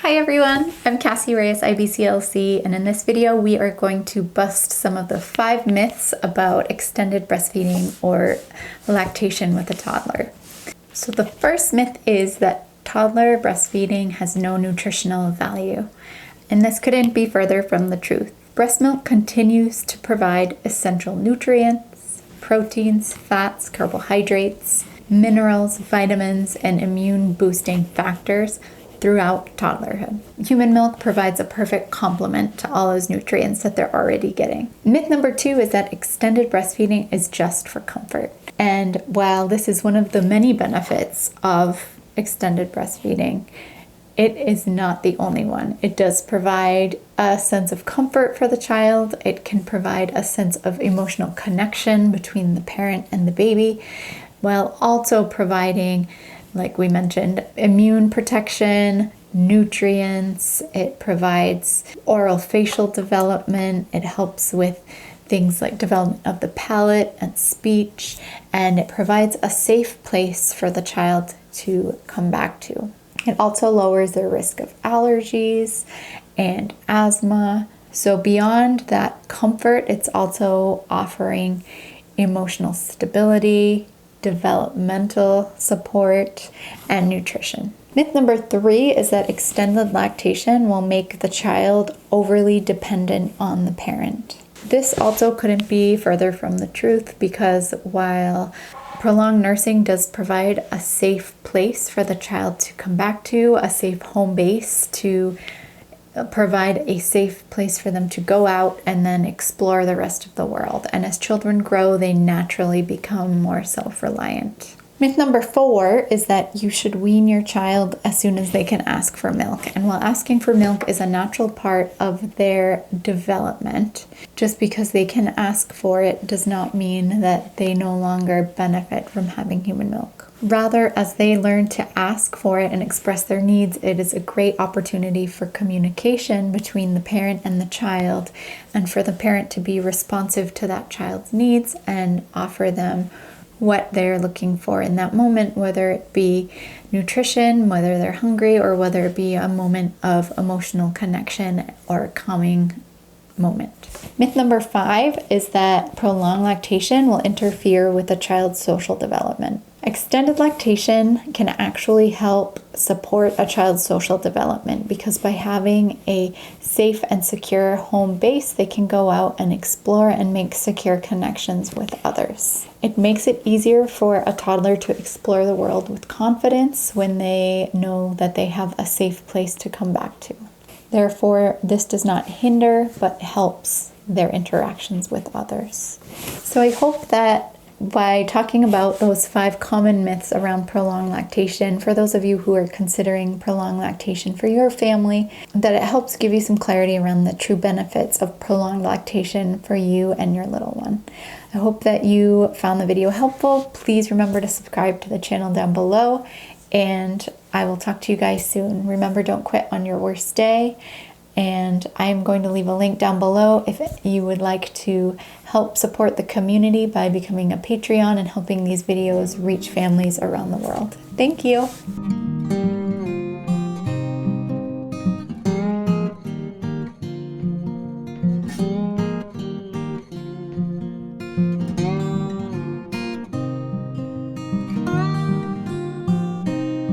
Hi everyone, I'm Cassie Reyes, IBCLC, and in this video we are going to bust some of the 5 myths about extended breastfeeding or lactation with a toddler. So the first myth is that toddler breastfeeding has no nutritional value, and this couldn't be further from the truth. Breast milk continues to provide essential nutrients, proteins, fats, carbohydrates, minerals, vitamins, and immune boosting factors throughout toddlerhood. Human milk provides a perfect complement to all those nutrients that they're already getting. Myth number 2 is that extended breastfeeding is just for comfort. And while this is one of the many benefits of extended breastfeeding, it is not the only one. It does provide a sense of comfort for the child. It can provide a sense of emotional connection between the parent and the baby, while also providing, like we mentioned, immune protection, nutrients. It provides oral facial development. It helps with things like development of the palate and speech, and it provides a safe place for the child to come back to. It also lowers their risk of allergies and asthma. So beyond that comfort, it's also offering emotional stability, developmental support, and nutrition. Myth number 3 is that extended lactation will make the child overly dependent on the parent. This also couldn't be further from the truth, because while prolonged nursing does provide a safe place for the child to come back to, a safe home base to provide a safe place for them to go out and then explore the rest of the world. And as children grow, they naturally become more self-reliant. Myth number 4 is that you should wean your child as soon as they can ask for milk. And while asking for milk is a natural part of their development, just because they can ask for it does not mean that they no longer benefit from having human milk. Rather, as they learn to ask for it and express their needs, it is a great opportunity for communication between the parent and the child, and for the parent to be responsive to that child's needs and offer them what they're looking for in that moment, whether it be nutrition, whether they're hungry, or whether it be a moment of emotional connection or a calming moment. Myth number 5 is that prolonged lactation will interfere with a child's social development. Extended lactation can actually help support a child's social development, because by having a safe and secure home base, they can go out and explore and make secure connections with others. It makes it easier for a toddler to explore the world with confidence when they know that they have a safe place to come back to. Therefore, this does not hinder, but helps their interactions with others. So I hope that by talking about those 5 common myths around prolonged lactation, for those of you who are considering prolonged lactation for your family, that it helps give you some clarity around the true benefits of prolonged lactation for you and your little one. I hope that you found the video helpful. Please remember to subscribe to the channel down below, and I will talk to you guys soon. Remember, don't quit on your worst day. And I'm going to leave a link down below if you would like to help support the community by becoming a Patreon and helping these videos reach families around the world. Thank you.